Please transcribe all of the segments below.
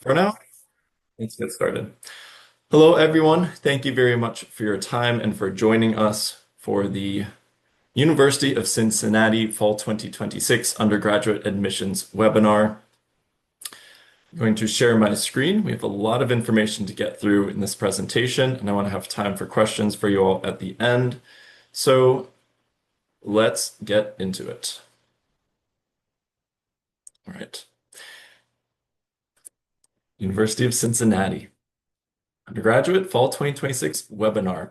For now, let's get started. Hello, everyone. Thank you very much for your time and for joining us for the University of Cincinnati Fall 2026 Undergraduate Admissions Webinar. I'm going to share my screen. We have a lot of information to get through in this presentation, and I want to have time for questions for you all at the end. So let's get into it. All right. University of Cincinnati. Undergraduate Fall 2026 webinar.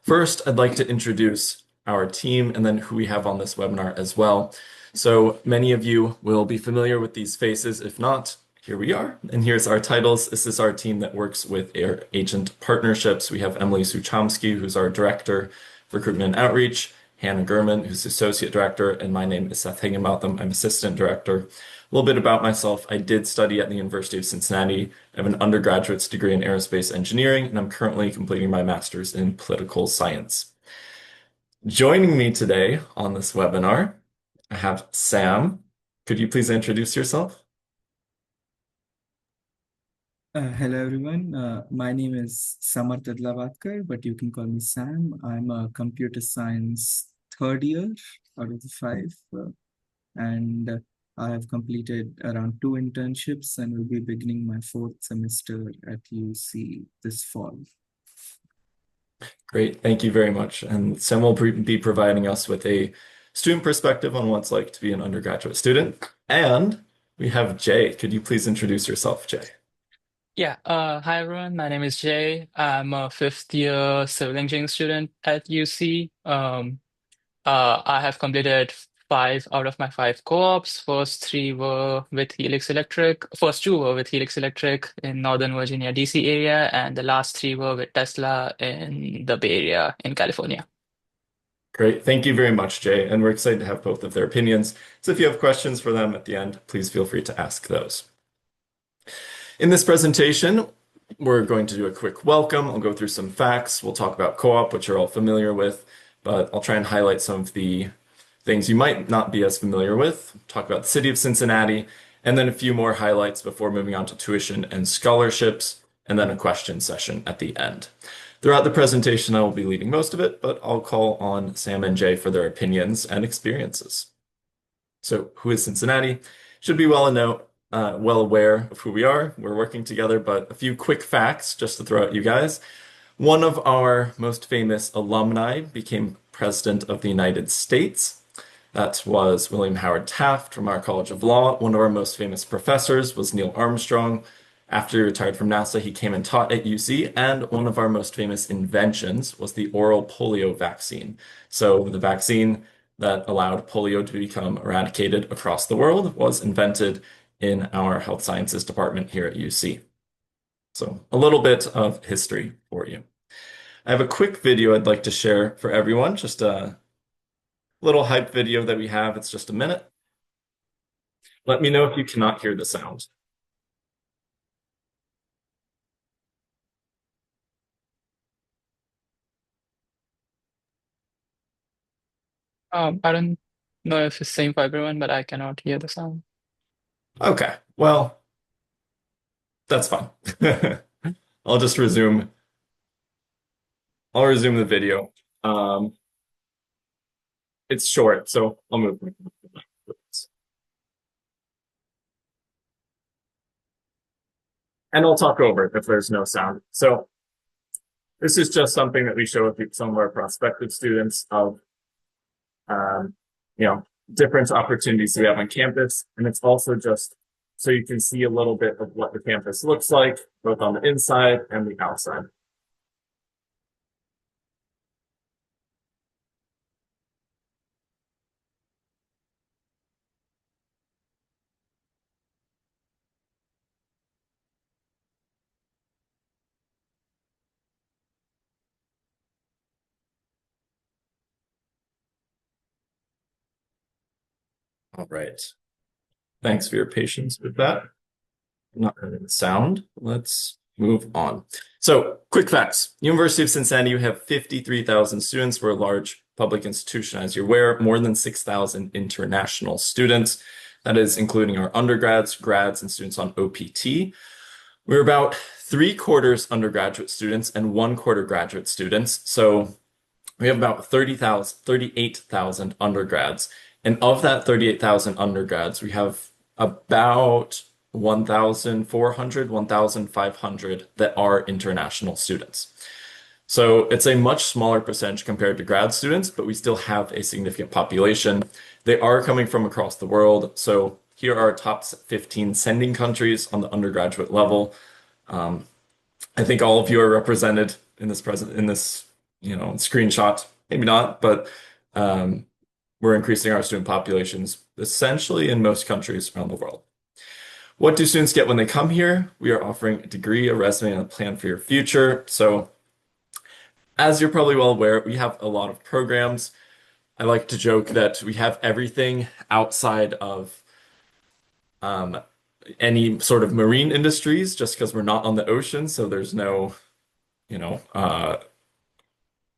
First, I'd like to introduce our team and then who we have on this webinar as well. So many of you will be familiar with these faces. If not, here we are. And here's our titles. This is our team that works with our agent partnerships. We have Emily Suchomsky, who's our Director of Recruitment and Outreach, Hannah Gurman, who's Associate Director, and my name is Seth Higginbotham. I'm Assistant Director. A little bit about myself. I did study at the University of Cincinnati. I have an undergraduate's degree in aerospace engineering, and I'm currently completing my master's in political science. Joining me today on this webinar, I have Sam. Could you please introduce yourself? Hello everyone. My name is Samarth Adlavatkar, but you can call me Sam. I'm a computer science third year out of the five, and I have completed around 2 internships and will be beginning my fourth semester at UC this fall. Great, thank you very much. And Sam will be providing us with a student perspective on what it's like to be an undergraduate student. And we have Jay. Could you please introduce yourself, Jay? Hi everyone. My name is Jay. I'm a fifth year civil engineering student at UC. I have completed 5 out of my 5 co-ops. First two were with Helix Electric in Northern Virginia, DC area, and the last 3 were with Tesla in the Bay Area in California. Great. Thank you very much, Jay. And we're excited to have both of their opinions. So if you have questions for them at the end, please feel free to ask those. In this presentation, we're going to do a quick welcome. I'll go through some facts. We'll talk about co-op, which you're all familiar with, but I'll try and highlight some of the things you might not be as familiar with, talk about the City of Cincinnati, and then a few more highlights before moving on to tuition and scholarships, and then a question session at the end. Throughout the presentation, I will be leading most of it, but I'll call on Sam and Jay for their opinions and experiences. So who is Cincinnati? Should be well aware of who we are. We're working together, but a few quick facts just to throw at you guys. One of our most famous alumni became President of the United States. That was William Howard Taft from our College of Law. One of our most famous professors was Neil Armstrong. After he retired from NASA, he came and taught at UC, and one of our most famous inventions was the oral polio vaccine. So the vaccine that allowed polio to become eradicated across the world was invented in our health sciences department here at UC. So a little bit of history for you. I have a quick video I'd like to share for everyone, just a little hype video that we have. It's just a minute. Let me know if you cannot hear the sound. I don't know if it's the same for everyone, but I cannot hear the sound. Okay, well, that's fine. I'll just resume. I'll resume the video. It's short, so I'll move. And I'll talk over it if there's no sound. So this is just something that we show with some of our prospective students of, um, you know, different opportunities we have on campus. And it's also just so you can see a little bit of what the campus looks like, both on the inside and the outside. All right. Thanks for your patience with that. I'm not hearing the sound. Let's move on. So, quick facts. University of Cincinnati, you have 53,000 students. We're a large public institution, as you're aware, more than 6,000 international students. That is including our undergrads, grads, and students on OPT. We're about 3/4 undergraduate students and 1/4 graduate students. So we have about 38,000 undergrads. And of that 38,000 undergrads, we have about 1,400, 1,500 that are international students. So it's a much smaller percentage compared to grad students, but we still have a significant population. They are coming from across the world. So here are our top 15 sending countries on the undergraduate level. I think all of you are represented in this screenshot. Maybe not, but um, we're increasing our student populations essentially in most countries around the world. What do students get when they come here? We are offering a degree, a resume, and a plan for your future. So as you're probably well aware, we have a lot of programs. I like to joke that we have everything outside of um, any sort of marine industries, just because we're not on the ocean, so there's no, you know,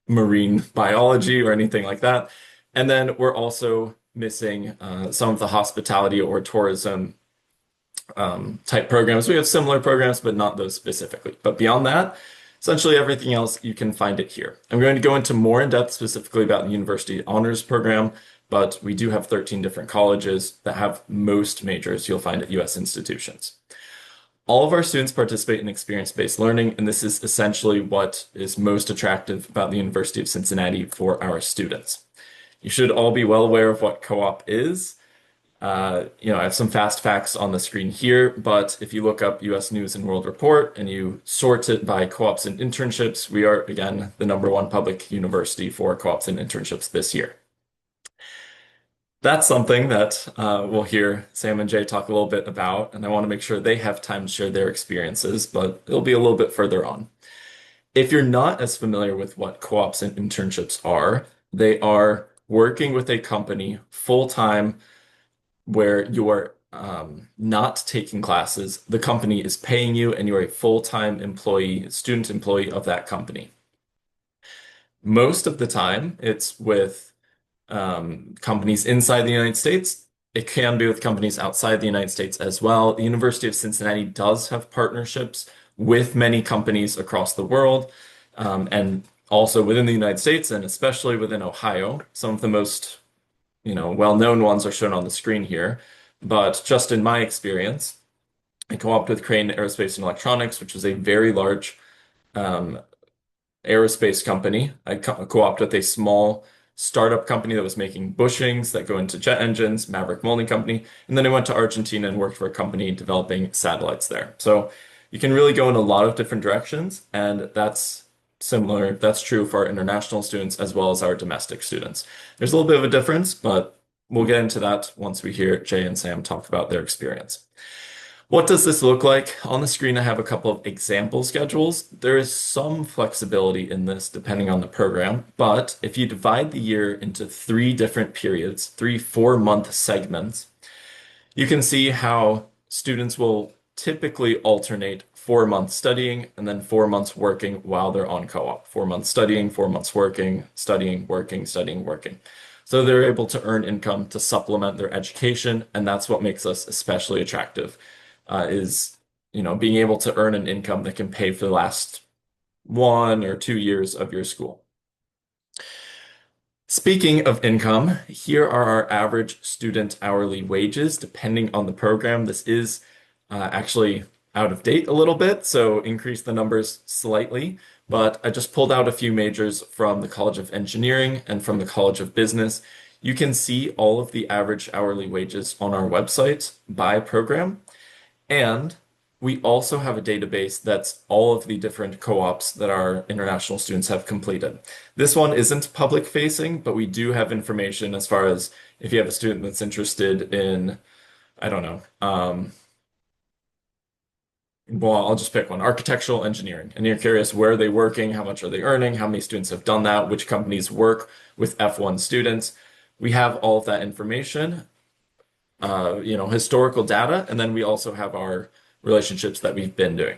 marine biology or anything like that. And then we're also missing some of the hospitality or tourism type programs. We have similar programs, but not those specifically. But beyond that, essentially everything else, you can find it here. I'm going to go into more in depth specifically about the University Honors Program, but we do have 13 different colleges that have most majors you'll find at US institutions. All of our students participate in experience-based learning, and this is essentially what is most attractive about the University of Cincinnati for our students. You should all be well aware of what co-op is. I have some fast facts on the screen here, but if you look up US News and World Report and you sort it by co-ops and internships, we are, again, the #1 public university for co-ops and internships this year. That's something that we'll hear Sam and Jay talk a little bit about, and I want to make sure they have time to share their experiences, but it'll be a little bit further on. If you're not as familiar with what co-ops and internships are, they are working with a company full-time where you are not taking classes. The company is paying you, and you're a full-time employee, student employee of that company. Most of the time, it's with companies inside the United States. It can be with companies outside the United States as well. The University of Cincinnati does have partnerships with many companies across the world, and also within the United States, and especially within Ohio. Some of the most, well-known ones are shown on the screen here. But just in my experience, I co-opted with Crane Aerospace and Electronics, which is a very large aerospace company. I co-opted with a small startup company that was making bushings that go into jet engines, Maverick Molding Company. And then I went to Argentina and worked for a company developing satellites there. So you can really go in a lot of different directions, and that's similar. That's true for our international students as well as our domestic students. There's a little bit of a difference, but we'll get into that once we hear Jay and Sam talk about their experience. What does this look like? On the screen, I have a couple of example schedules. There is some flexibility in this depending on the program, but if you divide the year into 3 different periods, 3 4-month segments, you can see how students will typically alternate 4 months studying and then 4 months working while they're on co-op. 4 months studying, 4 months working, studying, working, studying, working. So they're able to earn income to supplement their education, and that's what makes us especially attractive, is being able to earn an income that can pay for the last 1 or 2 years of your school. Speaking of income, here are our average student hourly wages depending on the program. This is actually out of date a little bit, so increase the numbers slightly. But I just pulled out a few majors from the College of Engineering and from the College of Business. You can see all of the average hourly wages on our website by program. And we also have a database that's all of the different co-ops that our international students have completed. This one isn't public facing, but we do have information as far as if you have a student that's interested in, I don't know, well, I'll just pick one, architectural engineering. And you're curious, where are they working? How much are they earning? How many students have done that? Which companies work with F1 students? We have all of that information, historical data, and then we also have our relationships that we've been doing.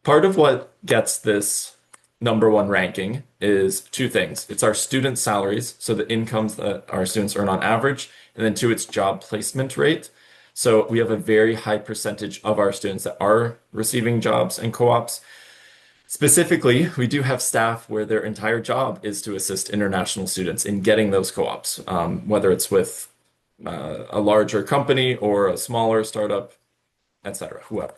Part of what gets this #1 ranking is 2 things. It's our student salaries, so the incomes that our students earn on average, and then 2, it's job placement rate. So we have a very high percentage of our students that are receiving jobs and co-ops. Specifically, we do have staff where their entire job is to assist international students in getting those co-ops, whether it's with a larger company or a smaller startup, etc., whoever.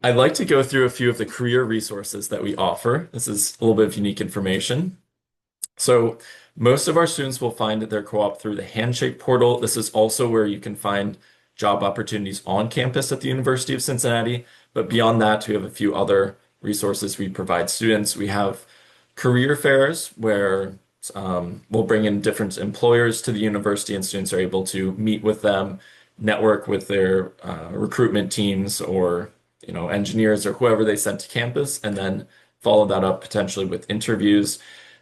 I'd like to go through a few of the career resources that we offer. This is a little bit of unique information. So most of our students will find their co-op through the Handshake portal. This is also where you can find job opportunities on campus at the University of Cincinnati. But beyond that, we have a few other resources we provide students. We have career fairs where we'll bring in different employers to the university and students are able to meet with them, network with their recruitment teams or engineers or whoever they sent to campus, and then follow that up potentially with interviews.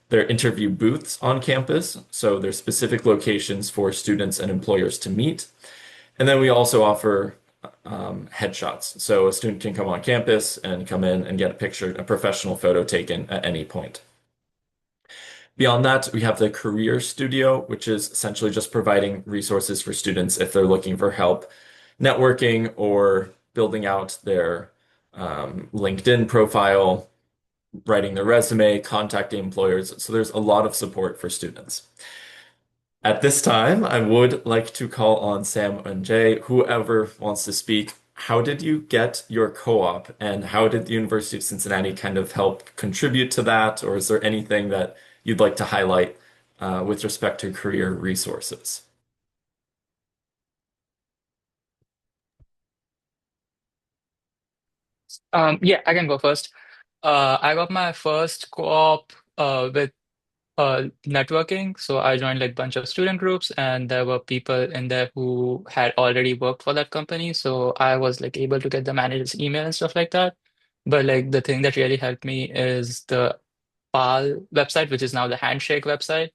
There are interview booths on campus, so there's specific locations for students and employers to meet. And then we also offer headshots. So a student can come on campus and come in and get a professional photo taken at any point. Beyond that, we have the Career Studio, which is essentially just providing resources for students if they're looking for help networking or building out their LinkedIn profile, writing their resume, contacting employers. So there's a lot of support for students. At this time, I would like to call on Sam and Jay, whoever wants to speak. How did you get your co-op, and how did the University of Cincinnati kind of help contribute to that? Or is there anything that you'd like to highlight with respect to career resources? Yeah, I can go first. I got my first co-op with networking. So I joined like a bunch of student groups, and there were people in there who had already worked for that company. So I was like able to get the manager's email and stuff like that. But like the thing that really helped me is the PAL website, which is now the Handshake website,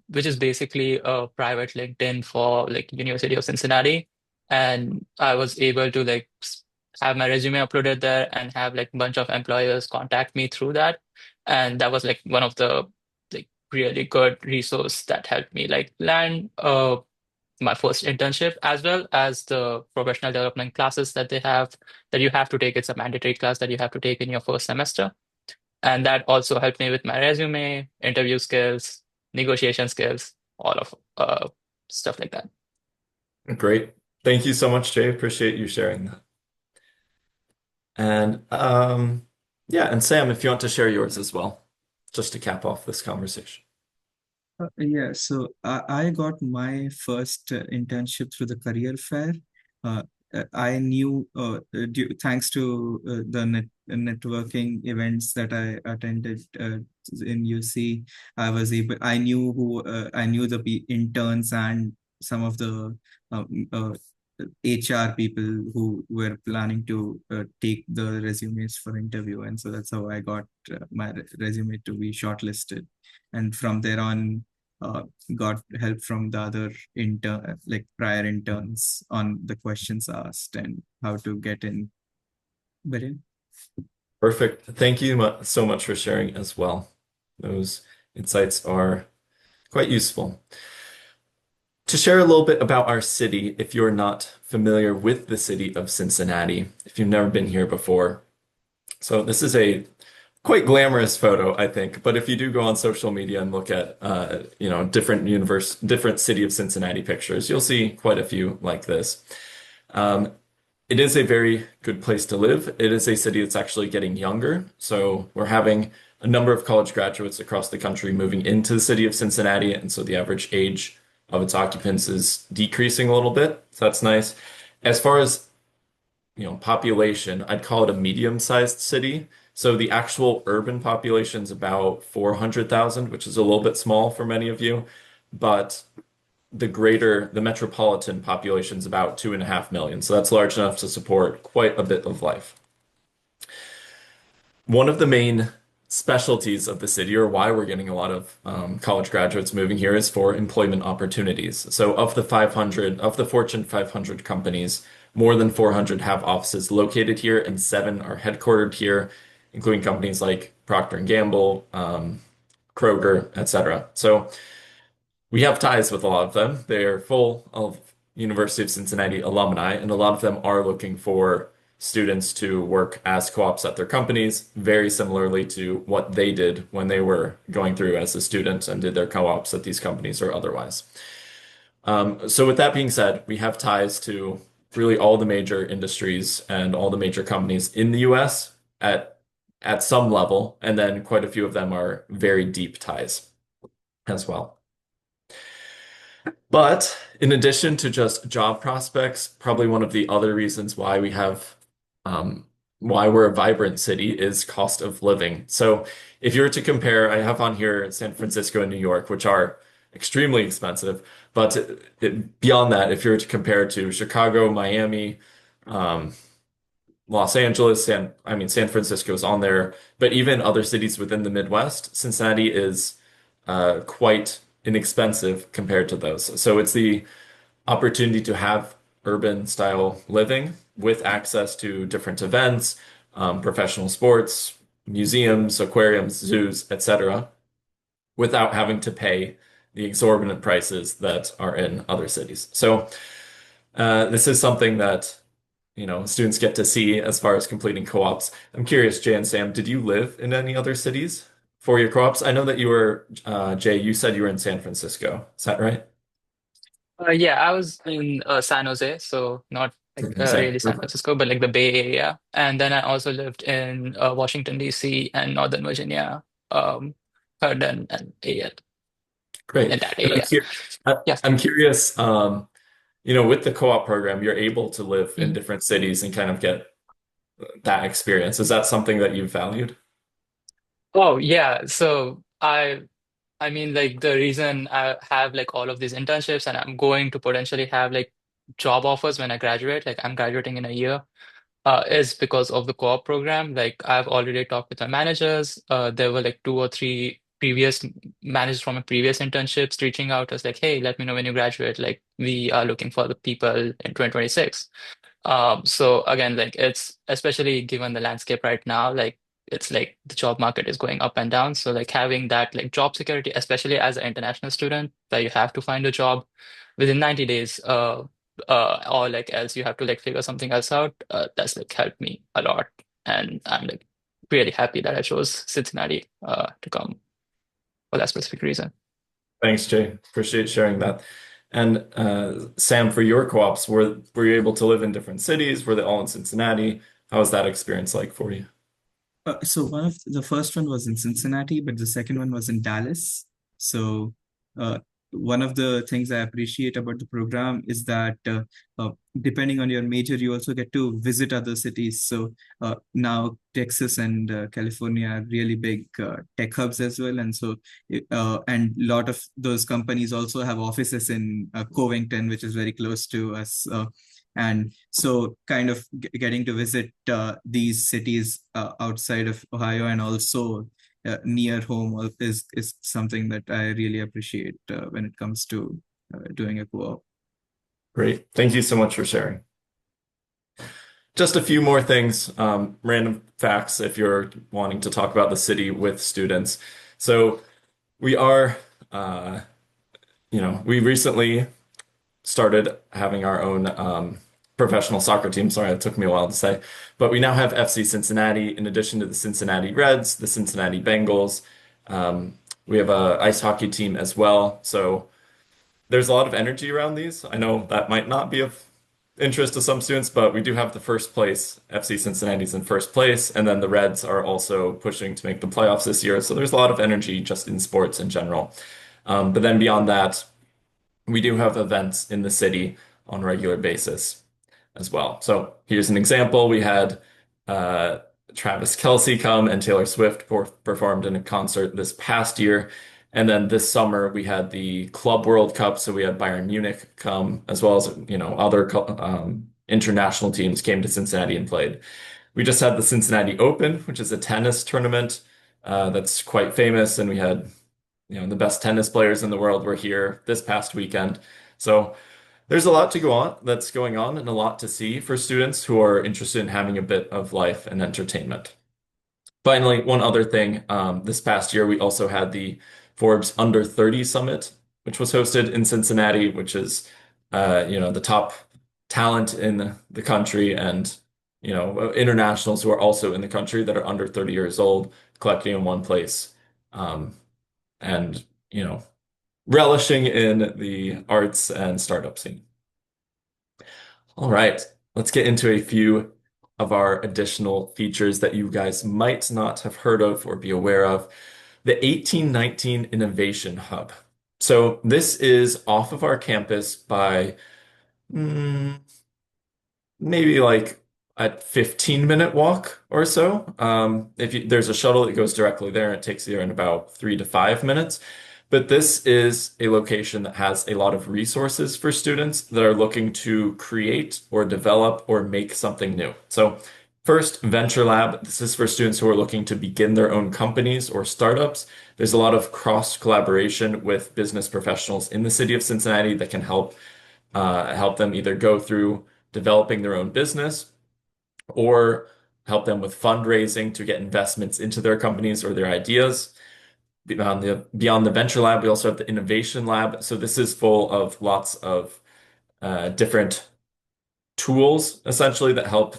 which is basically a private LinkedIn for like University of Cincinnati. And I was able to like have my resume uploaded there and have like a bunch of employers contact me through that. And that was like one of the like really good resource that helped me like land my first internship, as well as the professional development classes that they have that you have to take. It's a mandatory class that you have to take in your first semester. And that also helped me with my resume, interview skills, negotiation skills, all of stuff like that. Great. Thank you so much, Jay. Appreciate you sharing that. And yeah, and Sam, if you want to share yours as well, just to cap off this conversation. Yeah, so I got my first internship through the career fair. Uh, I knew, thanks to the networking events that I attended in UC, I knew the interns and some of the HR people who were planning to take the resumes for interview. And so that's how I got my resume to be shortlisted. And from there on, uh, got help from the other like prior interns on the questions asked and how to get in. But yeah. Perfect. Thank you so much for sharing as well. Those insights are quite useful. To share a little bit about our city, if you're not familiar with the city of Cincinnati, if you've never been here before. So this is a quite glamorous photo, I think. But if you do go on social media and look at different City of Cincinnati pictures, you'll see quite a few like this. It is a very good place to live. It is a city that's actually getting younger. So we're having a number of college graduates across the country moving into the city of Cincinnati, and so the average age of its occupants is decreasing a little bit. So that's nice. As far as population, I'd call it a medium-sized city. So the actual urban population is about 400,000, which is a little bit small for many of you, but the metropolitan population is about 2.5 million. So that's large enough to support quite a bit of life. One of the main specialties of the city, or why we're getting a lot of college graduates moving here, is for employment opportunities. So of the Fortune 500 companies, more than 400 have offices located here, and 7 are headquartered here, including companies like Procter and Gamble, Kroger, etc. So we have ties with a lot of them. They are full of University of Cincinnati alumni, and a lot of them are looking for students to work as co-ops at their companies, very similarly to what they did when they were going through as a student and did their co-ops at these companies or otherwise. So with that being said, we have ties to really all the major industries and all the major companies in the US at some level, and then quite a few of them are very deep ties as well. But in addition to just job prospects, probably one of the other reasons why we have why we're a vibrant city is cost of living. So if you were to compare, I have on here San Francisco and New York, which are extremely expensive, but beyond that, if you were to compare to Chicago, Miami, um, Los Angeles, San Francisco is on there, but even other cities within the Midwest, Cincinnati is quite inexpensive compared to those. So it's the opportunity to have urban style living with access to different events, professional sports, museums, aquariums, zoos, etc., without having to pay the exorbitant prices that are in other cities. So this is something that students get to see as far as completing co-ops. I'm curious, Jay and Sam, did you live in any other cities for your co-ops? I know that you were, Jay, you said you were in San Francisco. Is that right? Yeah, I was in San Jose, so not like San Jose. really San Perfect. Francisco, but like the Bay Area. And then I also lived in Washington, D.C. and Northern Virginia, Herndon and area Great. in that And area. Yes. I'm curious, with the co-op program, you're able to live in Mhm. different cities and kind of get that experience. Is that something that you've valued? Oh yeah. I mean, like the reason I have like all of these internships and I'm going to potentially have like job offers when I graduate, like I'm graduating in a year, is because of the co-op program. Like I've already talked with my managers. There were like two or three previous managers from my previous internships reaching out as like, hey, let me know when you graduate. Like we are looking for the people in 2026. So again, like it's especially given the landscape right now, like it's like the job market is going up and down. So like having that like job security, especially as an international student, that you have to find a job within 90 days, or like else you have to like figure something else out. That's like helped me a lot. And I'm like really happy that I chose Cincinnati to come for that specific reason. Thanks, Jay. Appreciate sharing that. And Sam, for your co-ops, were you able to live in different cities? Were they all in Cincinnati? How was that experience like for you? So one of the first one was in Cincinnati, but the second one was in Dallas. So uh, one of the things I appreciate about the program is that depending on your major, you also get to visit other cities. So now Texas and California are really big tech hubs as well, and so and a lot of those companies also have offices in Covington, which is very close to us. And so kind of getting to visit these cities outside of Ohio and also near home is something that I really appreciate when it comes to doing a co-op. Great. Thank you so much for sharing. Just a few more things, random facts if you're wanting to talk about the city with students. So we are, uh, we recently started having our own professional soccer team. Sorry, it took me a while to say. But we now have FC Cincinnati in addition to the Cincinnati Reds, the Cincinnati Bengals. Um, we have a ice hockey team as well. So there's a lot of energy around these. I know that might not be of interest to some students, but we do have the first place. FC Cincinnati's in first place, and then the Reds are also pushing to make the playoffs this year. So there's a lot of energy just in sports in general. But then beyond that, we do have events in the city on a regular basis as well. So here's an example. We had uh, Travis Kelce come and Taylor Swift performed in a concert this past year. And then this summer we had the Club World Cup. So we had Bayern Munich come as well as, other international teams came to Cincinnati and played. We just had the Cincinnati Open, which is a tennis tournament that's quite famous. And we had the best tennis players in the world were here this past weekend. So there's a lot to go on that's going on and a lot to see for students who are interested in having a bit of life and entertainment. Finally, one other thing, this past year we also had the Forbes Under 30 Summit, which was hosted in Cincinnati, which is the top talent in the country and, internationals who are also in the country that are under 30 years old collecting in one place. Um, and, relishing in the arts and startup scene. All right, let's get into a few of our additional features that you guys might not have heard of or be aware of. The 1819 Innovation Hub. So this is off of our campus by maybe like a 15-minute walk or so. There's a shuttle that goes directly there, and it takes you in about 3 to 5 minutes. But this is a location that has a lot of resources for students that are looking to create or develop or make something new. So first, Venture Lab. This is for students who are looking to begin their own companies or startups. There's a lot of cross collaboration with business professionals in the city of Cincinnati that can help them either go through developing their own business or help them with fundraising to get investments into their companies or their ideas. Beyond the Venture Lab, we also have the Innovation Lab. So this is full of lots of different tools, essentially, that help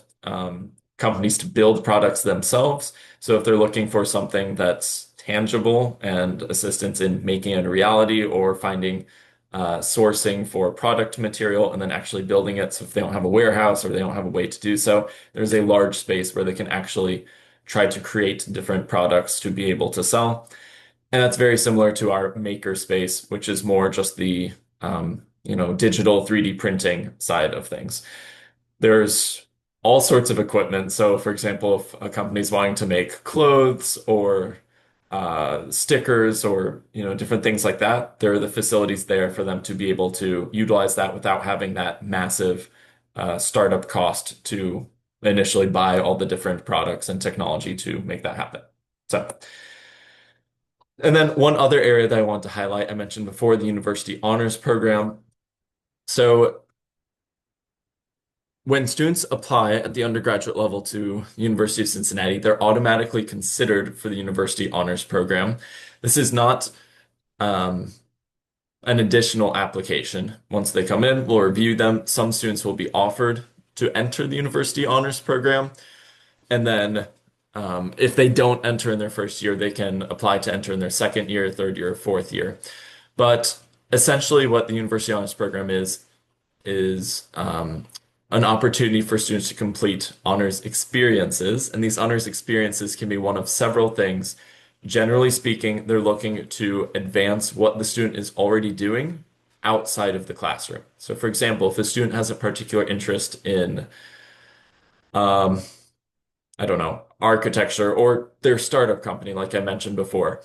companies to build products themselves. So if they're looking for something that's tangible and assistance in making it a reality or finding sourcing for product material and then actually building it. So if they don't have a warehouse or they don't have a way to do so, there's a large space where they can actually try to create different products to be able to sell. And that's very similar to our maker space, which is more just the digital 3D printing side of things. There's all sorts of equipment. So, for example, if a company's wanting to make clothes or stickers or different things like that, there are the facilities there for them to be able to utilize that without having that massive startup cost to initially buy all the different products and technology to make that happen. So, and then one other area that I want to highlight, I mentioned before, the University Honors Program. So when students apply at the undergraduate level to the University of Cincinnati, they're automatically considered for the University Honors Program. This is not an additional application. Once they come in, we'll review them. Some students will be offered to enter the University Honors Program. And then if they don't enter in their first year, they can apply to enter in their second year, third year, fourth year. But essentially what the University Honors Program is an opportunity for students to complete honors experiences. And these honors experiences can be one of several things. Generally speaking, they're looking to advance what the student is already doing outside of the classroom. So for example, if a student has a particular interest in, I don't know, architecture or their startup company, like I mentioned before,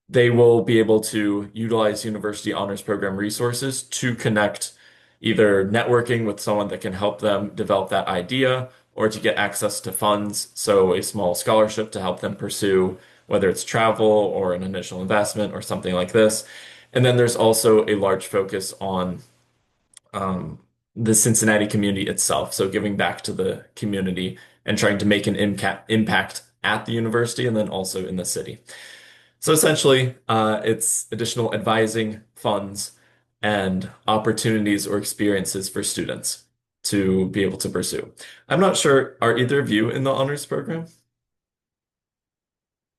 they will be able to utilize University Honors Program resources to connect either networking with someone that can help them develop that idea or to get access to funds, so a small scholarship to help them pursue whether it's travel or an initial investment or something like this. And then there's also a large focus on the Cincinnati community itself, so giving back to the community and trying to make an impact at the university and then also in the city. So essentially, it's additional advising, funds, and opportunities or experiences for students to be able to pursue. I'm not sure, are either of you in the honors program?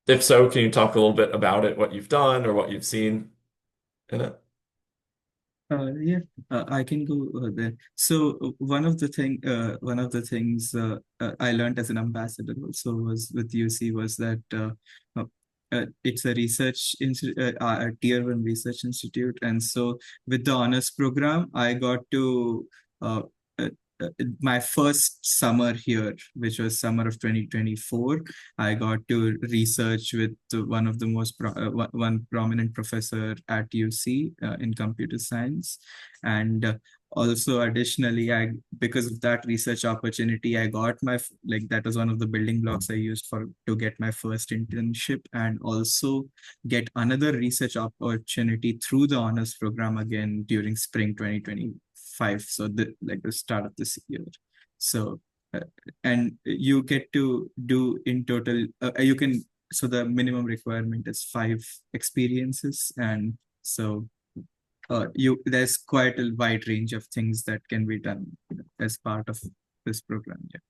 If so, can you talk a little bit about it, what you've done or what you've seen in it? Yeah, I can go there. So one of the things I learned as an ambassador also was with UC was that uh, it's a a tier one research institute, and so with the honors program, I got to uh, uh, my first summer here, which was summer of 2024. I got to research with one of the one prominent professor at UC in computer science, and also additionally, I because of that research opportunity, I got that was one of the building blocks I used for to get my first internship, and also get another research opportunity through the honors program again during spring 2025. So the start of this year. So uh, and you get to do in total you can so the minimum requirement is 5 experiences, and so there's quite a wide range of things that can be done, as part of this program. Yeah.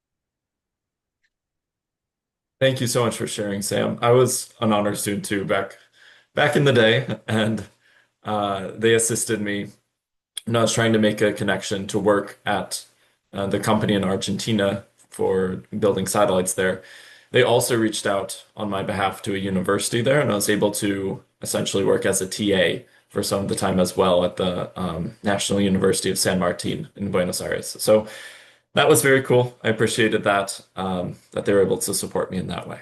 Thank you so much for sharing, Sam. I was an honor student too back in the day, and they assisted me when I was trying to make a connection to work at the company in Argentina for building satellites there. They also reached out on my behalf to a university there, and I was able to essentially work as a TA for some of the time as well at the National University of San Martin in Buenos Aires. So that was very cool. I appreciated that that they were able to support me in that way.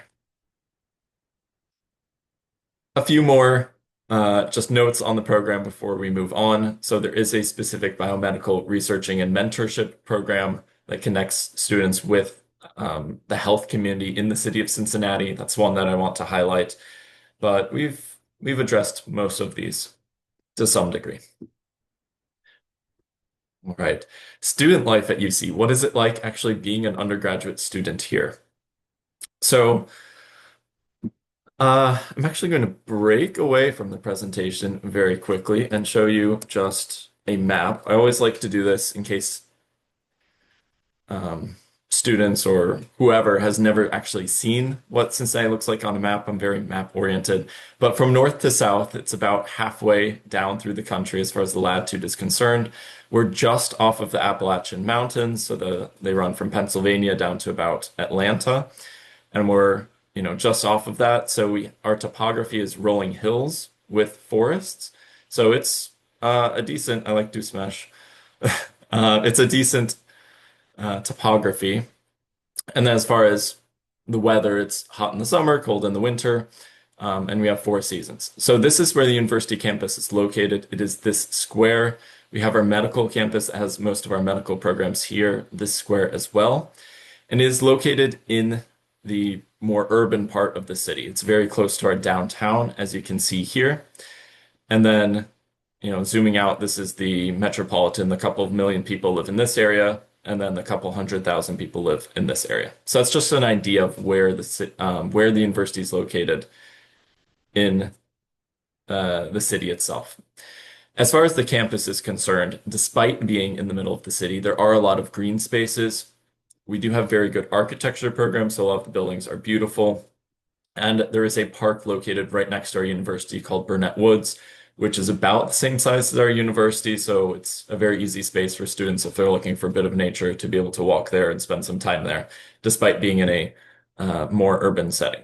A few more just notes on the program before we move on. So there is a specific biomedical researching and mentorship program that connects students with the health community in the city of Cincinnati. That's one that I want to highlight, but we've addressed most of these to some degree. All right. Student life at UC. What is it like actually being an undergraduate student here? So I'm actually going to break away from the presentation very quickly and show you just a map. I always like to do this in case students or whoever has never actually seen what Cincinnati looks like on a map. I'm very map oriented. But from north to south, it's about halfway down through the country as far as the latitude is concerned. We're just off of the Appalachian Mountains, so they run from Pennsylvania down to about Atlanta, and we're just off of that. So our topography is rolling hills with forests. So it's a decent, I like do smash. It's a decent topography. And then as far as the weather, it's hot in the summer, cold in the winter, and we have 4 seasons. So this is where the university campus is located. It is this square. We have our medical campus that has most of our medical programs here, this square as well. And it is located in the more urban part of the city. It's very close to our downtown, as you can see here. And then, zooming out, this is the metropolitan. A couple of million people live in this area, and then a couple 100,000 people live in this area. So that's just an idea of where the university is located in the city itself. As far as the campus is concerned, despite being in the middle of the city, there are a lot of green spaces. We do have very good architecture programs, so a lot of the buildings are beautiful. And there is a park located right next to our university called Burnett Woods, which is about the same size as our university. So it's a very easy space for students if they're looking for a bit of nature to be able to walk there and spend some time there, despite being in a more urban setting.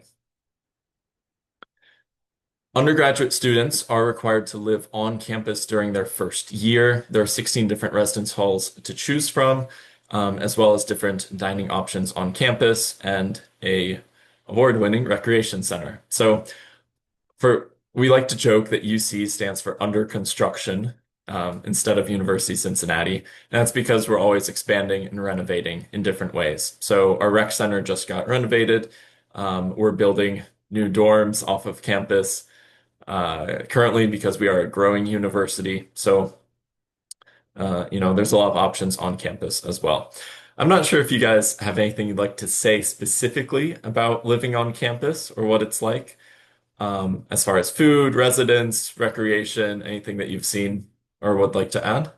Undergraduate students are required to live on campus during their first year. There are 16 different residence halls to choose from, as well as different dining options on campus and a award-winning recreation center. So we like to joke that UC stands for under construction instead of University of Cincinnati. And that's because we're always expanding and renovating in different ways. So our rec center just got renovated. We're building new dorms off of campus currently because we are a growing university. So, there's a lot of options on campus as well. I'm not sure if you guys have anything you'd like to say specifically about living on campus or what it's like, as far as food, residence, recreation, anything that you've seen or would like to add.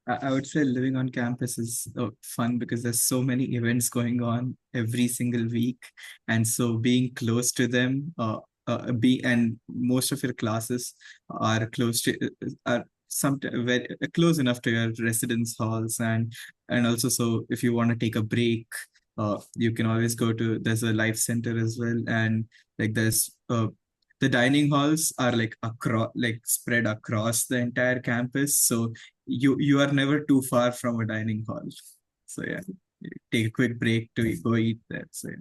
I would say living on campus is fun because there's so many events going on every single week, and so being close to them, and most of your classes are close to are some very close enough to your residence halls, and also so if you want to take a break, you can always there's a life center as well, and like there's the dining halls are like spread across the entire campus, so you are never too far from a dining hall. So yeah, take a quick break to go eat there. So yeah.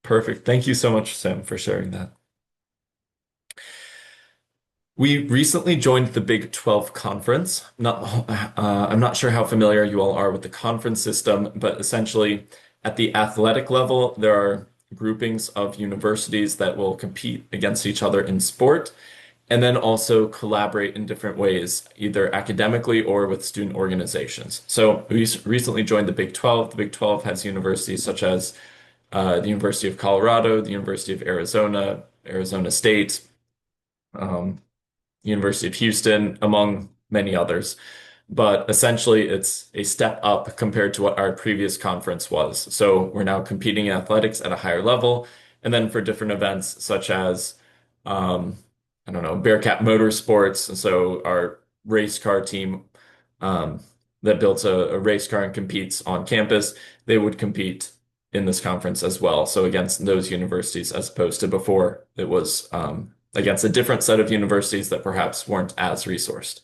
Perfect. Thank you so much, Sam, for sharing that. We recently joined the Big 12 conference. I'm not sure how familiar you all are with the conference system, but essentially at the athletic level, there are groupings of universities that will compete against each other in sport, and then also collaborate in different ways, either academically or with student organizations. So we recently joined the Big 12. The Big 12 has universities such as the University of Colorado, the University of Arizona, Arizona State, um, University of Houston, among many others. But essentially, it's a step up compared to what our previous conference was. So we're now competing in athletics at a higher level. And then for different events, such as, um, I don't know, Bearcat Motorsports. And so our race car team um, that builds a race car and competes on campus, they would compete in this conference as well. So against those universities, as opposed to before, it was against a different set of universities that perhaps weren't as resourced.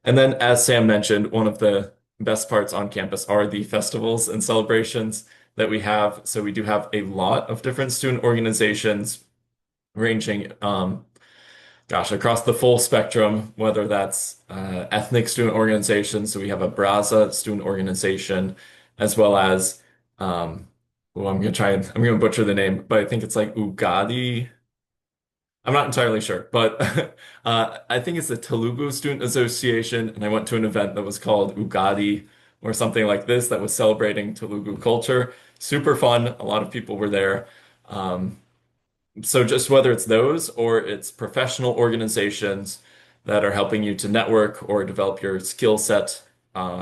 And then, as Sam mentioned, one of the best parts on campus are the festivals and celebrations that we have. So we do have a lot of different student organizations ranging, across the full spectrum, whether that's ethnic student organizations. So we have a Braza student organization, as well as, I'm going to butcher the name, but I think it's like Ugadi. I'm not entirely sure, but I think it's the Telugu Student Association, and I went to an event that was called Ugadi or something like this that was celebrating Telugu culture. Super fun. A lot of people were there. Um, so just whether it's those or it's professional organizations that are helping you to network or develop your skill set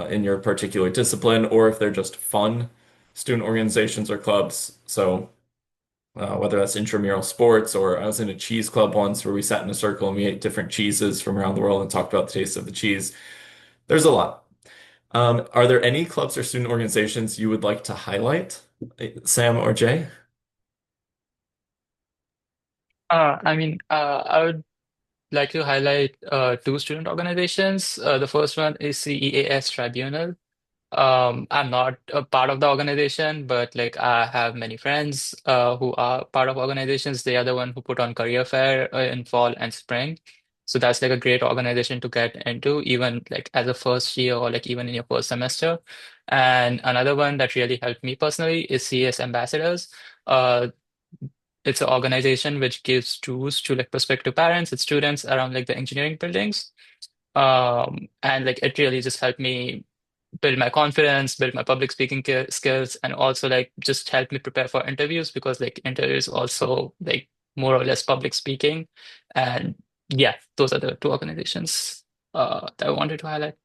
in your particular discipline, or if they're just fun student organizations or clubs. So whether that's intramural sports, or I was in a cheese club once where we sat in a circle and we ate different cheeses from around the world and talked about the taste of the cheese. There's a lot. Are there any clubs or student organizations you would like to highlight, Sam or Jay? I would like to highlight two student organizations. The first one is CEAS Tribunal. I'm not a part of the organization, but like I have many friends who are part of organizations. They are the one who put on career fair in fall and spring. So that's like a great organization to get into, even like as a first year or like even in your first semester. And another one that really helped me personally is CS Ambassadors. Uh, it's an organization which gives tours to like prospective parents and students around like the engineering buildings. And like it really just helped me build my confidence, build my public speaking skills, and also like just help me prepare for interviews because like interviews also like more or less public speaking. And yeah, those are the two organizations that I wanted to highlight.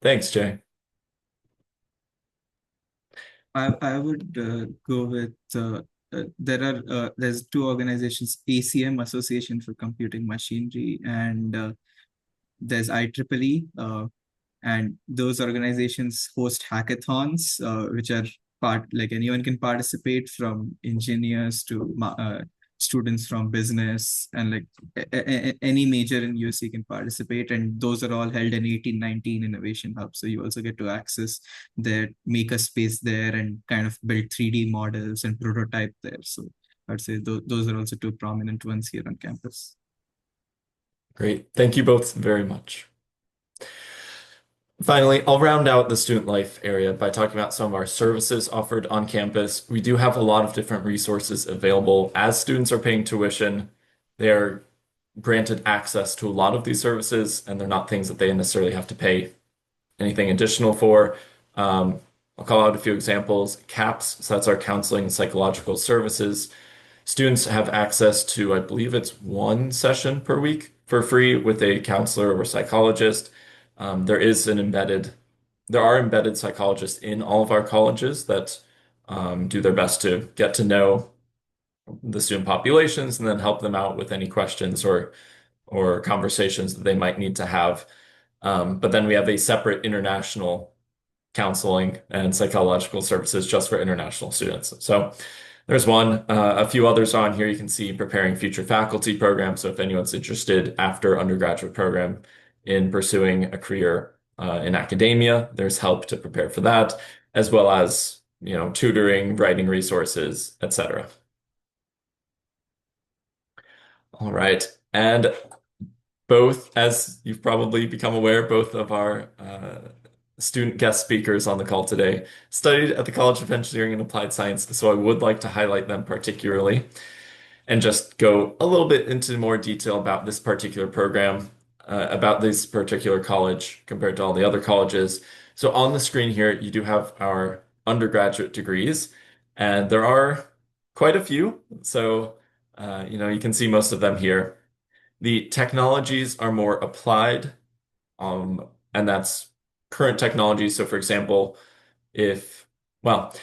Thanks, Jay. I would go with there's two organizations, ACM, Association for Computing Machinery, and there's IEEE, and those organizations host hackathons, which are like anyone can participate, from engineers to students from business, and like any major in UC can participate, and those are all held in 1819 Innovation Hub. So you also get to access their maker space there and kind of build 3D models and prototype there. So I'd say those are also two prominent ones here on campus. Great. Thank you both very much. Finally, I'll round out the student life area by talking about some of our services offered on campus. We do have a lot of different resources available. As students are paying tuition, they're granted access to a lot of these services, and they're not things that they necessarily have to pay anything additional for. I'll call out a few examples. CAPS, so that's our counseling and psychological services. Students have access to, I believe it's one session per week for free with a counselor or psychologist. There is there are embedded psychologists in all of our colleges that do their best to get to know the student populations and then help them out with any questions or conversations that they might need to have. But then we have a separate international counseling and psychological services just for international students. So there's one. A few others on here. You can see preparing future faculty programs. So if anyone's interested after undergraduate program in pursuing a career in academia, there's help to prepare for that, as well as, tutoring, writing resources, etc. All right. And both, as you've probably become aware, both of our student guest speakers on the call today studied at the College of Engineering and Applied Science, so I would like to highlight them particularly and just go a little bit into more detail about this particular program, about this particular college compared to all the other colleges. So on the screen here, you do have our undergraduate degrees, and there are quite a few. So, you can see most of them here. The technologies are more applied, and that's current technology. So, for example, if, well,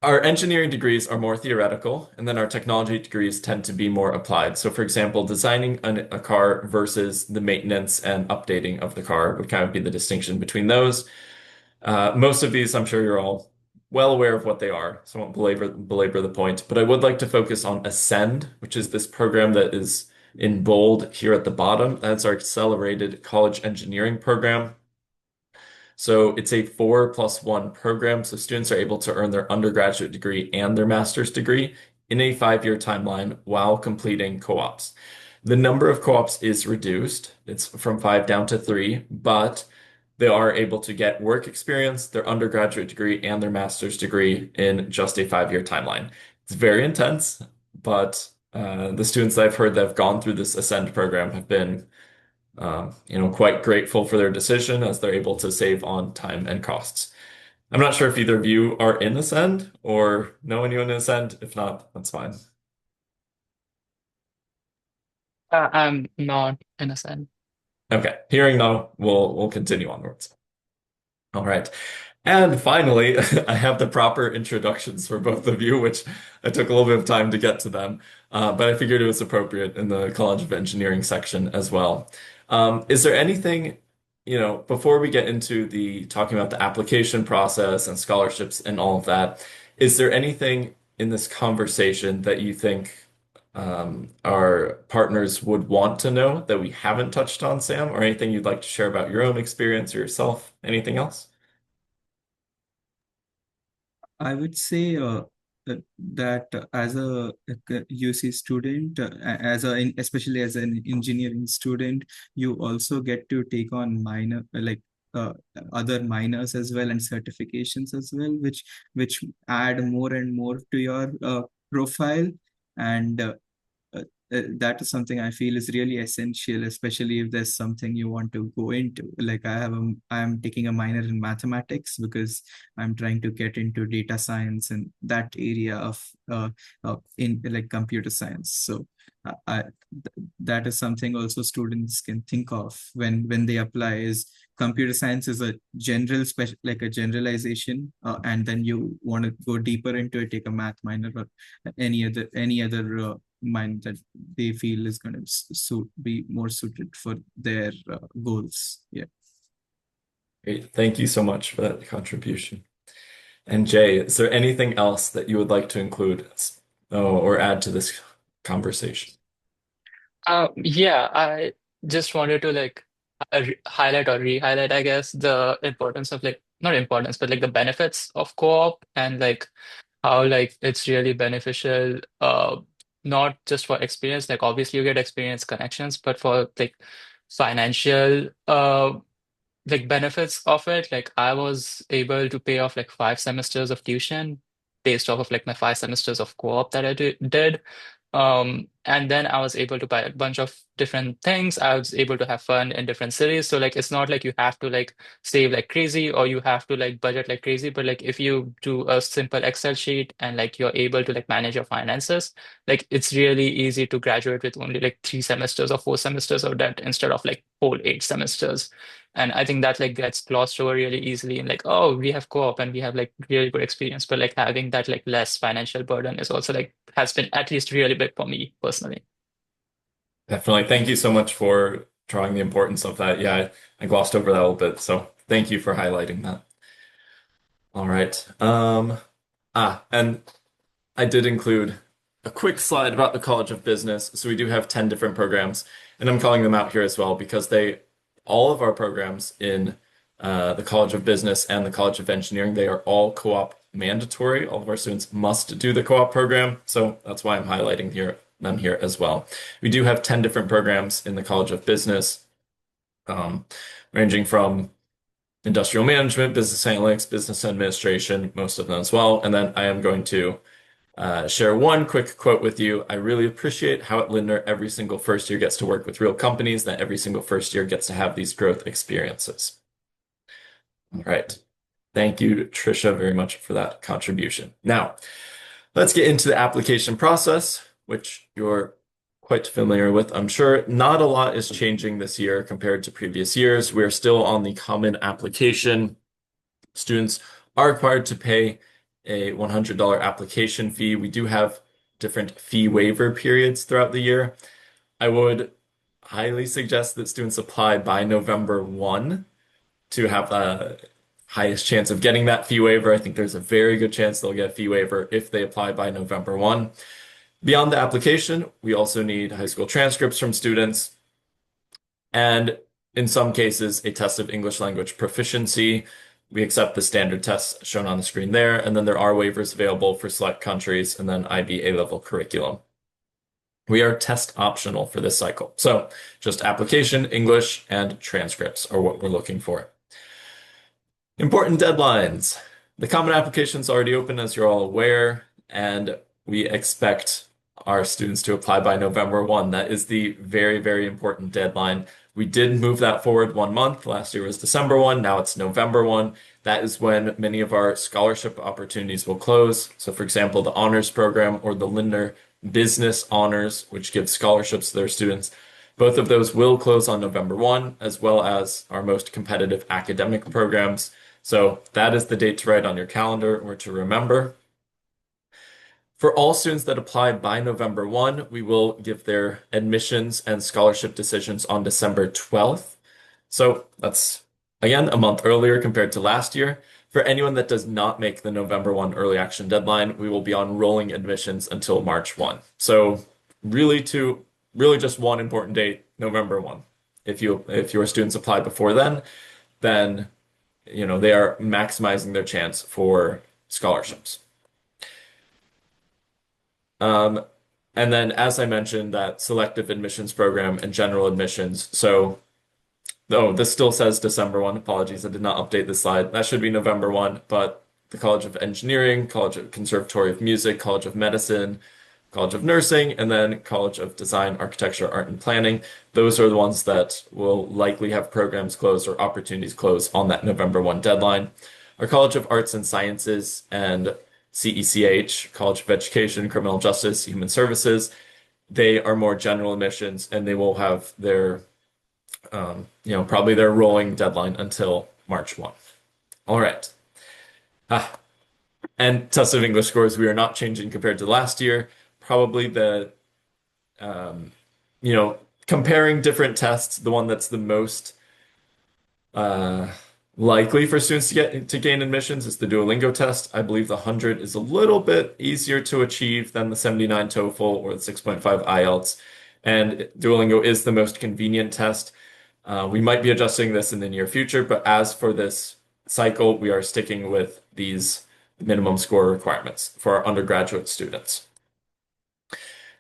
our engineering degrees are more theoretical, and then our technology degrees tend to be more applied. So, for example, designing a car versus the maintenance and updating of the car would kind of be the distinction between those. Most of these, I'm sure you're all well aware of what they are, so I won't belabor the point. But I would like to focus on Ascend, which is this program that is in bold here at the bottom. That's our accelerated college engineering program. So it's a 4+1 program, so students are able to earn their undergraduate degree and their master's degree in a 5-year timeline while completing co-ops. The number of co-ops is reduced. It's from 5 down to 3, but they are able to get work experience, their undergraduate degree, and their master's degree in just a 5-year timeline. It's very intense, but the students that I've heard that have gone through this Ascend program have been quite grateful for their decision as they're able to save on time and costs. I'm not sure if either of you are in Ascend or know anyone in Ascend. If not, that's fine. I'm not innocent. Okay, hearing no, we'll continue onwards. All right. And finally, I have the proper introductions for both of you, which I took a little bit of time to get to them, but I figured it was appropriate in the College of Engineering section as well. Is there anything, before we get into the talking about the application process and scholarships and all of that, is there anything in this conversation that you think our partners would want to know that we haven't touched on, Sam, or anything you'd like to share about your own experience or yourself? Anything else? I would say that as a UC student, especially as an engineering student, you also get to take on uh, other minors as well and certifications as well, which add more and more to your profile. And that is something I feel is really essential, especially if there's something you want to go into. Like I'm taking a minor in mathematics because I'm trying to get into data science and that area of in like computer science. So I that is something also students can think of when they apply. Is computer science is a general special like a generalization, and then you want to go deeper into it, take a math minor or any other mind that they feel is going to be more suited for their goals. Yeah. Great. Thank you so much for that contribution. And Jay, is there anything else that you would like to include or add to this conversation? Yeah, I just wanted to like highlight or re-highlight, I guess, the importance of like not importance, but like the benefits of co-op and like how like it's really beneficial, not just for experience, like obviously you get experience connections, but for like financial like benefits of it. Like I was able to pay off like 5 semesters of tuition based off of like my 5 semesters of co-op that I did. And then I was able to buy a bunch of different things. I was able to have fun in different cities. So like it's not like you have to like save like crazy or you have to like budget like crazy. But like if you do a simple Excel sheet and like you're able to like manage your finances, like it's really easy to graduate with only like 3 semesters or 4 semesters of debt instead of like whole 8 semesters. And I think that like gets glossed over really easily and like, oh, we have co-op and we have like really good experience. But like having that like less financial burden is also like has been at least really big for me personally. Definitely. Thank you so much for drawing the importance of that. Yeah, I glossed over that a little bit, so thank you for highlighting that. All right. And I did include a quick slide about the College of Business. So we do have 10 different programs, and I'm calling them out here as well because all of our programs in the College of Business and the College of Engineering, they are all co-op mandatory. All of our students must do the co-op program, so that's why I'm highlighting them here as well. We do have 10 different programs in the College of Business, ranging from industrial management, business analytics, business administration, most of them as well. And then I am going to share one quick quote with you. I really appreciate how at Lindner every single first year gets to work with real companies, that every single first year gets to have these growth experiences. All right. Thank you, Trisha, very much for that contribution. Now, let's get into the application process, which you're quite familiar with, I'm sure. Not a lot is changing this year compared to previous years. We're still on the common application. Students are required to pay a $100 application fee. We do have different fee waiver periods throughout the year. I would highly suggest that students apply by November 1 to have the highest chance of getting that fee waiver. I think there's a very good chance they'll get a fee waiver if they apply by November 1. Beyond the application, we also need high school transcripts from students, and in some cases, a test of English language proficiency. We accept the standard tests shown on the screen there, and then there are waivers available for select countries and then IB A-level curriculum. We are test optional for this cycle. So just application, English, and transcripts are what we're looking for. Important deadlines. The common application is already open, as you're all aware, and we expect our students to apply by November 1. That is the very, very important deadline. We did move that forward 1 month. Last year was December 1. Now it's November 1. That is when many of our scholarship opportunities will close. So, for example, the honors program or the Lindner Business Honors, which gives scholarships to their students, both of those will close on November 1, as well as our most competitive academic programs. So that is the date to write on your calendar or to remember. For all students that apply by November 1, we will give their admissions and scholarship decisions on December 12th. So that's, again, a month earlier compared to last year. For anyone that does not make the November 1 early action deadline, we will be on rolling admissions until March 1. So really just one important date, November 1. If your students apply before then they are maximizing their chance for scholarships. And then, as I mentioned, that selective admissions program and general admissions. So, this still says December 1. Apologies, I did not update this slide. That should be November 1, but the College of Engineering, College of Conservatory of Music, College of Medicine, College of Nursing, and then College of Design, Architecture, Art, and Planning. Those are the ones that will likely have programs close or opportunities close on that November 1 deadline. Our College of Arts and Sciences and CECH, College of Education, Criminal Justice, Human Services, they are more general admissions, and they will have their, probably their rolling deadline until March 1. All right. And test of English scores, we are not changing compared to last year. Probably comparing different tests, the one that's the most likely for students to gain admissions is the Duolingo test. I believe the 100 is a little bit easier to achieve than the 79 TOEFL or the 6.5 IELTS. And Duolingo is the most convenient test. We might be adjusting this in the near future, but as for this cycle, we are sticking with these minimum score requirements for our undergraduate students.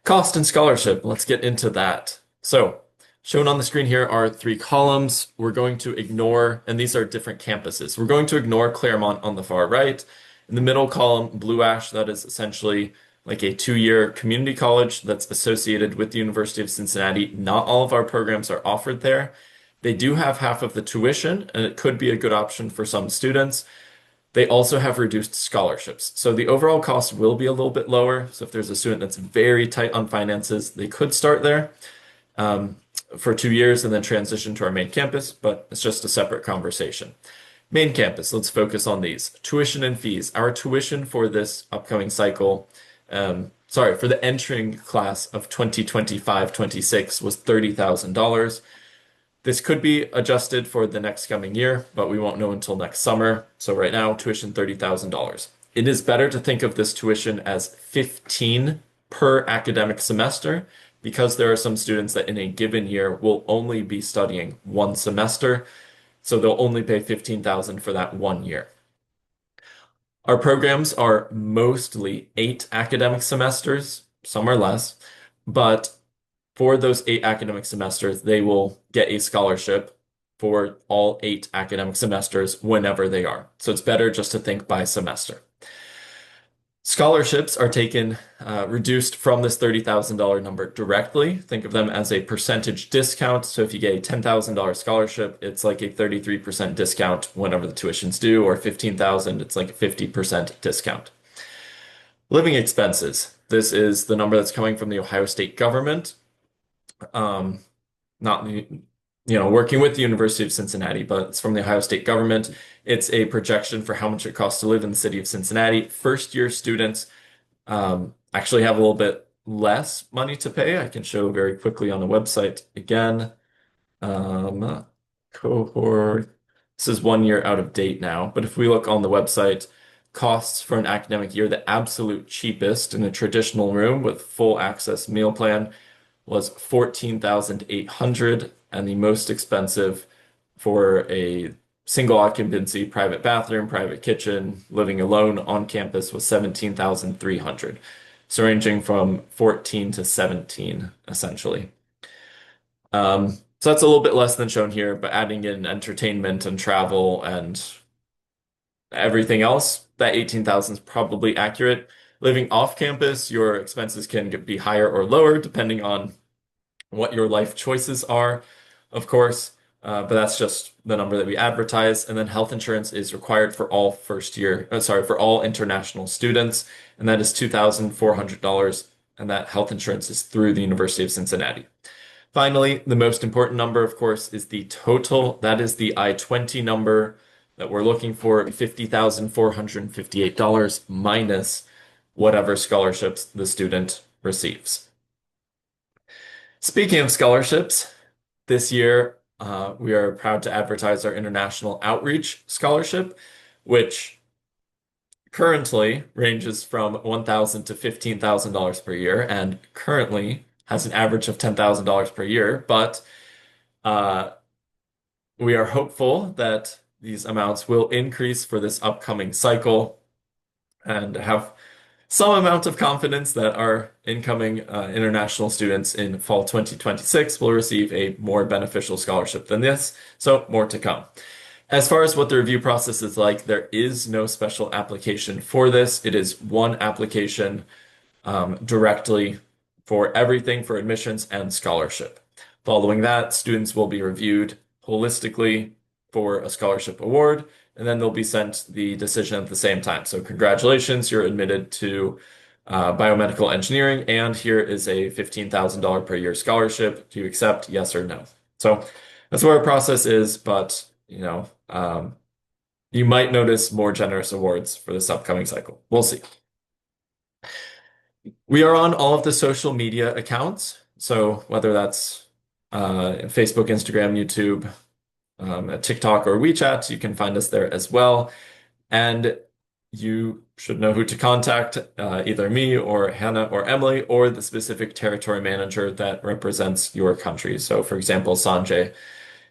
Cost and scholarship, let's get into that. So, shown on the screen here are 3 columns. We're going to ignore, and these are different campuses. We're going to ignore Claremont on the far right. In the middle column, Blue Ash, that is essentially like a 2-year community college that's associated with the University of Cincinnati. Not all of our programs are offered there. They do have half of the tuition, and it could be a good option for some students. They also have reduced scholarships. So the overall cost will be a little bit lower. So if there's a student that's very tight on finances, they could start there for 2 years and then transition to our main campus, but it's just a separate conversation. Main campus, let's focus on these. Tuition and fees. Our tuition for this upcoming cycle, for the entering class of 2025-26 was $30,000. This could be adjusted for the next coming year, but we won't know until next summer. So right now, tuition $30,000. It is better to think of this tuition as 15 per academic semester because there are some students that in a given year will only be studying 1 semester. So they'll only pay $15,000 for that 1 year. Our programs are mostly 8 academic semesters, some are less, but for those 8 academic semesters, they will get a scholarship for all 8 academic semesters whenever they are. So it's better just to think by semester. Scholarships are taken reduced from this $30,000 number directly. Think of them as a percentage discount. So if you get a $10,000 scholarship, it's like a 33% discount whenever the tuition's due, or 15,000, it's like a 50% discount. Living expenses. This is the number that's coming from the Ohio State government. Not working with the University of Cincinnati, but it's from the Ohio State government. It's a projection for how much it costs to live in the city of Cincinnati. First year students actually have a little bit less money to pay. I can show very quickly on the website again. Cohort. This is 1 year out of date now, but if we look on the website, costs for an academic year, the absolute cheapest in a traditional room with full access meal plan was 14,800, and the most expensive for a single occupancy, private bathroom, private kitchen, living alone on campus was 17,300. So ranging from 14 to 17, essentially. So that's a little bit less than shown here, but adding in entertainment and travel and everything else, that 18,000 is probably accurate. Living off campus, your expenses can be higher or lower depending on what your life choices are, of course. But that's just the number that we advertise. And then health insurance is required for all for all international students, and that is $2,400. And that health insurance is through the University of Cincinnati. Finally, the most important number, of course, is the total. That is the I-20 number that we're looking for, $50,458 minus whatever scholarships the student receives. Speaking of scholarships, this year we are proud to advertise our International Outreach Scholarship, which currently ranges from $1,000 to $15,000 per year, and currently has an average of $10,000 per year. But we are hopeful that these amounts will increase for this upcoming cycle, and have some amount of confidence that our incoming international students in fall 2026 will receive a more beneficial scholarship than this. So more to come. As far as what the review process is like, there is no special application for this. It is one application directly for everything for admissions and scholarship. Following that, students will be reviewed holistically for a scholarship award, and then they'll be sent the decision at the same time. So congratulations, you're admitted to biomedical engineering, and here is a $15,000 per year scholarship. Do you accept, yes or no? So that's what our process is, but you might notice more generous awards for this upcoming cycle. We'll see. We are on all of the social media accounts. So whether that's Facebook, Instagram, YouTube, TikTok, or WeChat, you can find us there as well. And you should know who to contact, either me or Hannah or Emily, or the specific territory manager that represents your country. So for example, Sanjay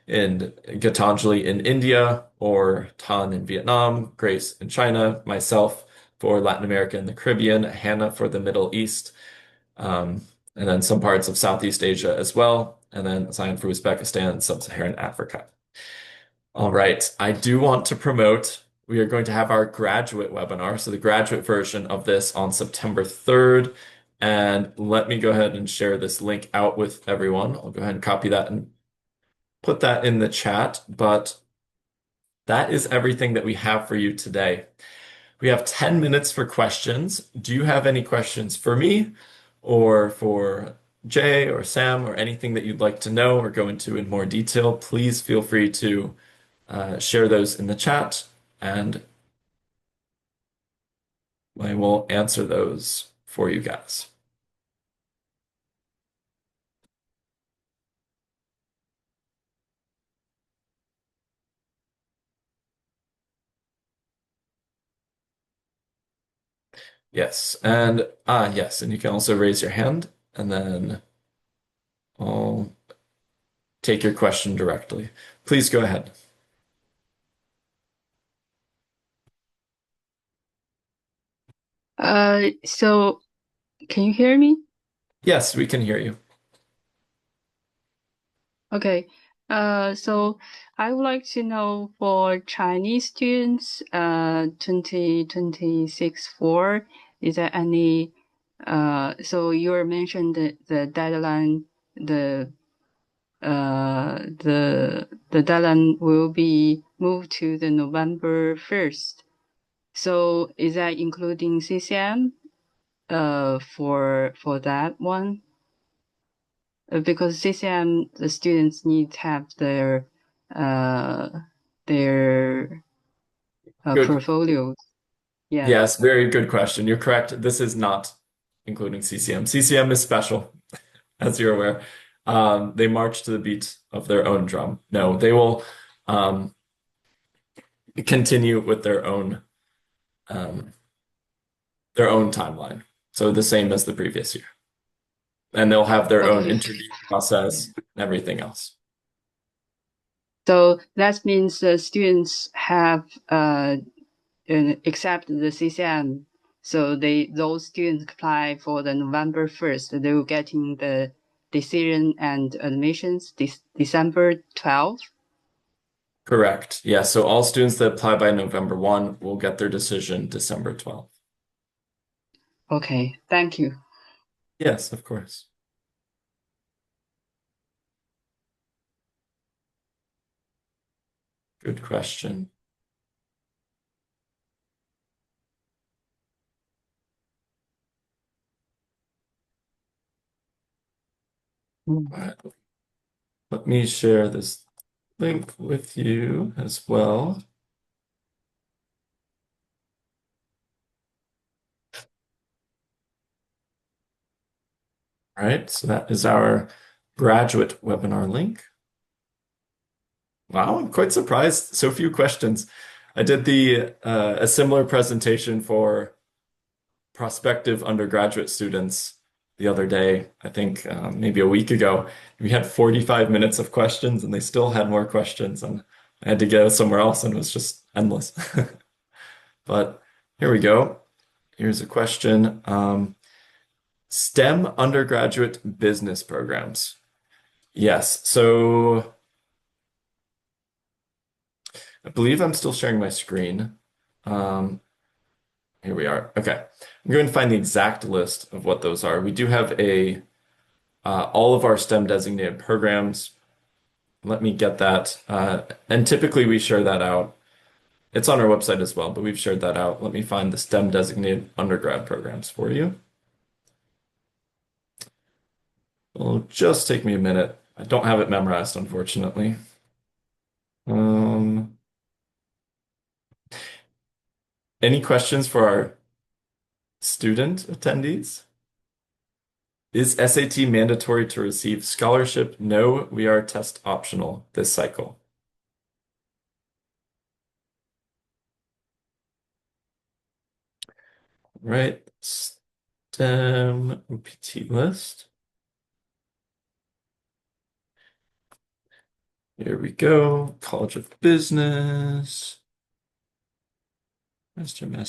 in Gitanjali in India, or Tan in Vietnam, Grace in China, myself for Latin America and the Caribbean, Hannah for the Middle East, and then some parts of Southeast Asia as well, and then Zion for Uzbekistan and Sub-Saharan Africa. All right, I do want to promote, we are going to have our graduate webinar, so the graduate version of this on September 3rd. And let me go ahead and share this link out with everyone. I'll go ahead and copy that and put that in the chat, but that is everything that we have for you today. We have 10 minutes for questions. Do you have any questions for me or for Jay or Sam, or anything that you'd like to know or go into in more detail? Please feel free to share those in the chat, and I will answer those for you guys. Yes, and yes, and you can also raise your hand, and then I'll take your question directly. Please go ahead. So can you hear me? Yes, we can hear you. Okay. So I would like to know for Chinese students, 2026 for is there any, so you mentioned the deadline, the deadline will be moved to the November 1st. So is that including CCM for that one? Because CCM, the students need to have their Good. portfolios. Yeah. Yes, very good question. You're correct. This is not including CCM. CCM is special, as you're aware. They march to the beat of their own drum. No, they will continue with their own timeline. So the same as the previous year. And they'll have their own Okay. interview process and everything else. So that means the students have accept the CCM. So those students apply for the November 1st. They will getting the decision and admissions December 12th. Correct. Yeah, so all students that apply by November 1 will get their decision December 12th. Okay, thank you. Yes, of course. Good question. All right. Let me share this link with you as well. All right, so that is our graduate webinar link. Wow, I'm quite surprised. So few questions. I did a similar presentation for prospective undergraduate students the other day, I think maybe a week ago. We had 45 minutes of questions and they still had more questions and I had to go somewhere else and it was just endless. But here we go. Here's a question. STEM undergraduate business programs. Yes, so I believe I'm still sharing my screen. Here we are. Okay. I'm going to find the exact list of what those are. We do have all of our STEM designated programs. Let me get that. And typically we share that out. It's on our website as well, but we've shared that out. Let me find the STEM designated undergrad programs for you. It'll just take me a minute. I don't have it memorized, unfortunately. Any questions for our student attendees? Is SAT mandatory to receive scholarship? No, we are test optional this cycle. Right, STEM OPT list. Here we go. College of Business.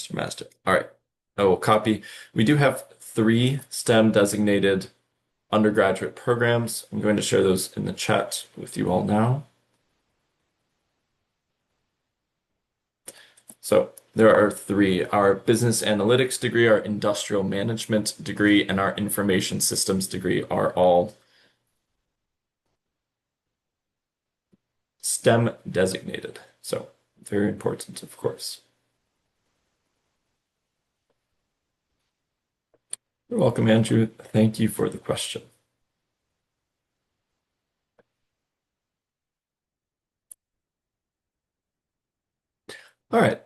Master. All right. I will copy. We do have 3 STEM designated undergraduate programs. I'm going to share those in the chat with you all now. So there are 3. Our business analytics degree, our industrial management degree, and our information systems degree are all STEM designated. So very important, of course. You're welcome, Andrew. Thank you for the question. All right.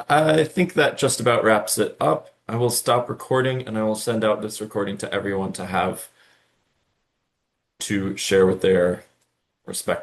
I think that just about wraps it up. I will stop recording and I will send out this recording to everyone to have to share with their respective